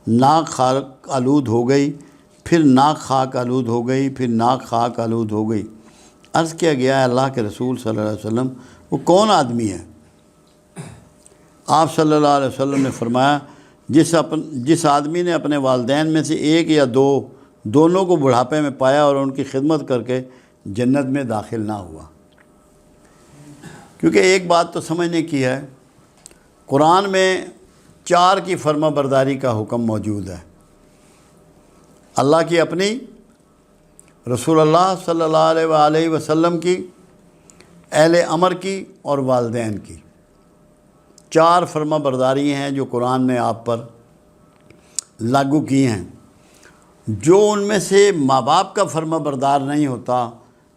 ناک خاک آلود ہو گئی، پھر ناک خاک آلود ہو گئی، پھر ناک خاک آلود ہو گئی۔ عرض کیا گیا ہے اللہ کے رسول صلی اللہ علیہ وسلم وہ کون آدمی ہے؟ آپ صلی اللہ علیہ وسلم نے فرمایا جس آدمی نے اپنے والدین میں سے ایک یا دونوں کو بڑھاپے میں پایا اور ان کی خدمت کر کے جنت میں داخل نہ ہوا۔ کیونکہ ایک بات تو سمجھنے کی ہے، قرآن میں 4 کی فرما برداری کا حکم موجود ہے، اللہ کی اپنی، رسول اللہ صلی اللہ علیہ وآلہ وسلم کی، اہل امر کی اور والدین کی۔ 4 فرما برداری ہیں جو قرآن نے آپ پر لاگو کی ہیں۔ جو ان میں سے ماں باپ کا فرما بردار نہیں ہوتا،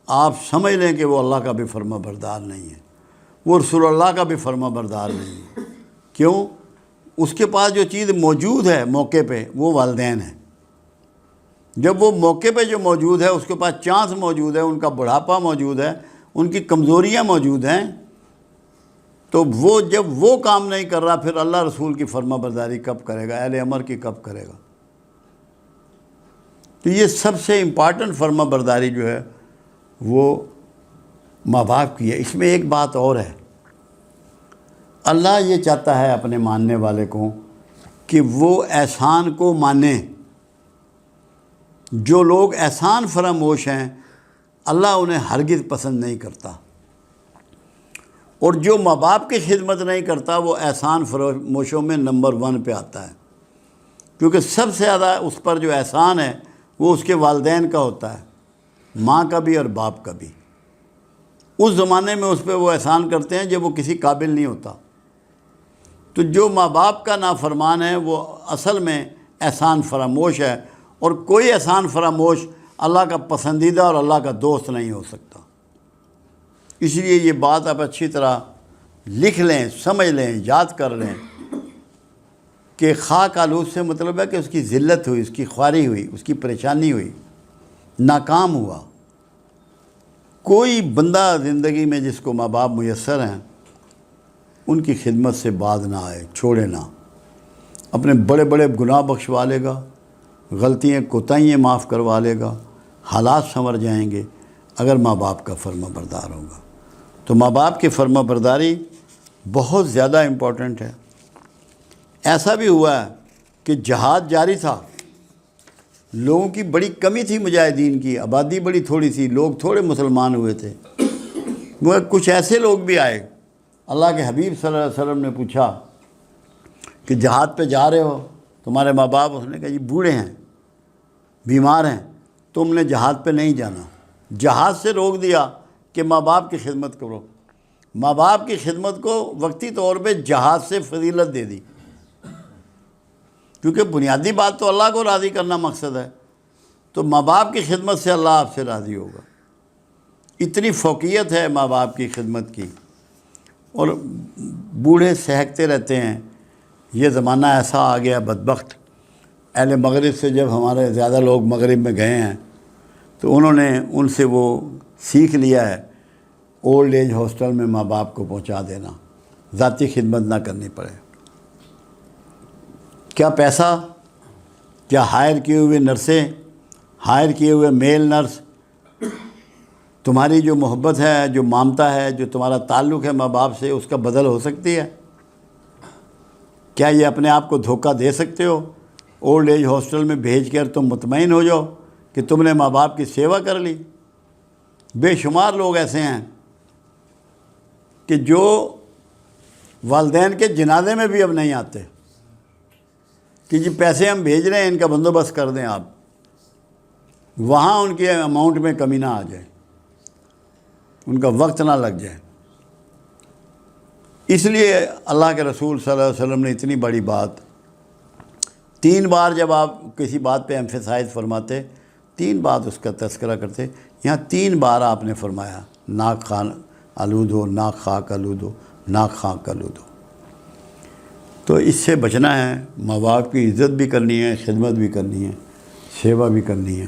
آپ سمجھ لیں کہ وہ اللہ کا بھی فرما بردار نہیں ہے، وہ رسول اللہ کا بھی فرما بردار نہیں ہے۔ کیوں؟ اس کے پاس جو چیز موجود ہے موقع پہ وہ والدین ہیں۔ جب وہ موقع پہ جو موجود ہے اس کے پاس چانس موجود ہے، ان کا بڑھاپا موجود ہے، ان کی کمزوریاں موجود ہیں، تو وہ جب وہ کام نہیں کر رہا پھر اللہ رسول کی فرما برداری کب کرے گا، اہل امر کی کب کرے گا؟ تو یہ سب سے امپارٹنٹ فرما برداری جو ہے وہ ماں باپ کی ہے۔ اس میں ایک بات اور ہے، اللہ یہ چاہتا ہے اپنے ماننے والے کو کہ وہ احسان کو مانیں۔ جو لوگ احسان فراموش ہیں اللہ انہیں ہرگز پسند نہیں کرتا، اور جو ماں باپ کی خدمت نہیں کرتا وہ احسان فراموشوں میں نمبر 1 پہ آتا ہے، کیونکہ سب سے زیادہ اس پر جو احسان ہے وہ اس کے والدین کا ہوتا ہے، ماں کا بھی اور باپ کا بھی۔ اس زمانے میں اس پہ وہ احسان کرتے ہیں جب وہ کسی قابل نہیں ہوتا۔ تو جو ماں باپ کا نافرمان ہے وہ اصل میں احسان فراموش ہے، اور کوئی احسان فراموش اللہ کا پسندیدہ اور اللہ کا دوست نہیں ہو سکتا۔ اس لیے یہ بات آپ اچھی طرح لکھ لیں، سمجھ لیں، یاد کر لیں کہ خاک آلود سے مطلب ہے کہ اس کی ذلت ہوئی، اس کی خواری ہوئی، اس کی پریشانی ہوئی، ناکام ہوا۔ کوئی بندہ زندگی میں جس کو ماں باپ میسر ہیں ان کی خدمت سے باز نہ آئے، چھوڑے نہ۔ اپنے بڑے بڑے گناہ بخشوا لے گا، غلطیاں کوتاہیاں معاف کروا لے گا، حالات سنور جائیں گے اگر ماں باپ کا فرما بردار ہوگا۔ تو ماں باپ کی فرما برداری بہت زیادہ امپورٹنٹ ہے۔ ایسا بھی ہوا ہے کہ جہاد جاری تھا، لوگوں کی بڑی کمی تھی، مجاہدین کی آبادی بڑی تھوڑی تھی، لوگ تھوڑے مسلمان ہوئے تھے، مگر کچھ ایسے لوگ بھی آئے۔ اللہ کے حبیب صلی اللہ علیہ وسلم نے پوچھا کہ جہاد پہ جا رہے ہو، تمہارے ماں باپ؟ اس نے کہا یہ بوڑھے ہیں، بیمار ہیں، تم نے جہاد پہ نہیں جانا۔ جہاد سے روک دیا کہ ماں باپ کی خدمت کرو۔ ماں باپ کی خدمت کو وقتی طور پہ جہاد سے فضیلت دے دی، کیونکہ بنیادی بات تو اللہ کو راضی کرنا مقصد ہے، تو ماں باپ کی خدمت سے اللہ آپ سے راضی ہوگا۔ اتنی فوقیت ہے ماں باپ کی خدمت کی۔ اور بوڑھے سہکتے رہتے ہیں، یہ زمانہ ایسا آ گیا بدبخت۔ اہل مغرب سے جب ہمارے زیادہ لوگ مغرب میں گئے ہیں تو انہوں نے ان سے وہ سیکھ لیا ہے اولڈ ایج ہاسٹل میں ماں باپ کو پہنچا دینا، ذاتی خدمت نہ کرنی پڑے۔ کیا پیسہ، کیا ہائر کیے ہوئے نرسیں، ہائر کیے ہوئے میل نرس، تمہاری جو محبت ہے، جو مامتا ہے، جو تمہارا تعلق ہے ماں باپ سے، اس کا بدل ہو سکتی ہے؟ کیا یہ اپنے آپ کو دھوکہ دے سکتے ہو؟ اولڈ ایج ہاسٹل میں بھیج کر تم مطمئن ہو جاؤ کہ تم نے ماں باپ کی سیوا کر لی۔ بے شمار لوگ ایسے ہیں کہ جو والدین کے جنازے میں بھی اب نہیں آتے کہ جی پیسے ہم بھیج رہے ہیں، ان کا بندوبست کر دیں آپ، وہاں ان کے اماؤنٹ میں کمی نہ آ جائے، ان کا وقت نہ لگ جائے۔ اس لیے اللہ کے رسول صلی اللہ علیہ وسلم نے اتنی بڑی بات 3 بار، جب آپ کسی بات پہ ایمفیسائز فرماتے 3 بات اس کا تذکرہ کرتے، یہاں 3 بار آپ نے فرمایا ناک خان آلود ہو، ناک خاک آلود ہو، ناک خاک آلود ہو۔ تو اس سے بچنا ہے، ماں باپ کی عزت بھی کرنی ہے، خدمت بھی کرنی ہے، سیوا بھی کرنی ہے۔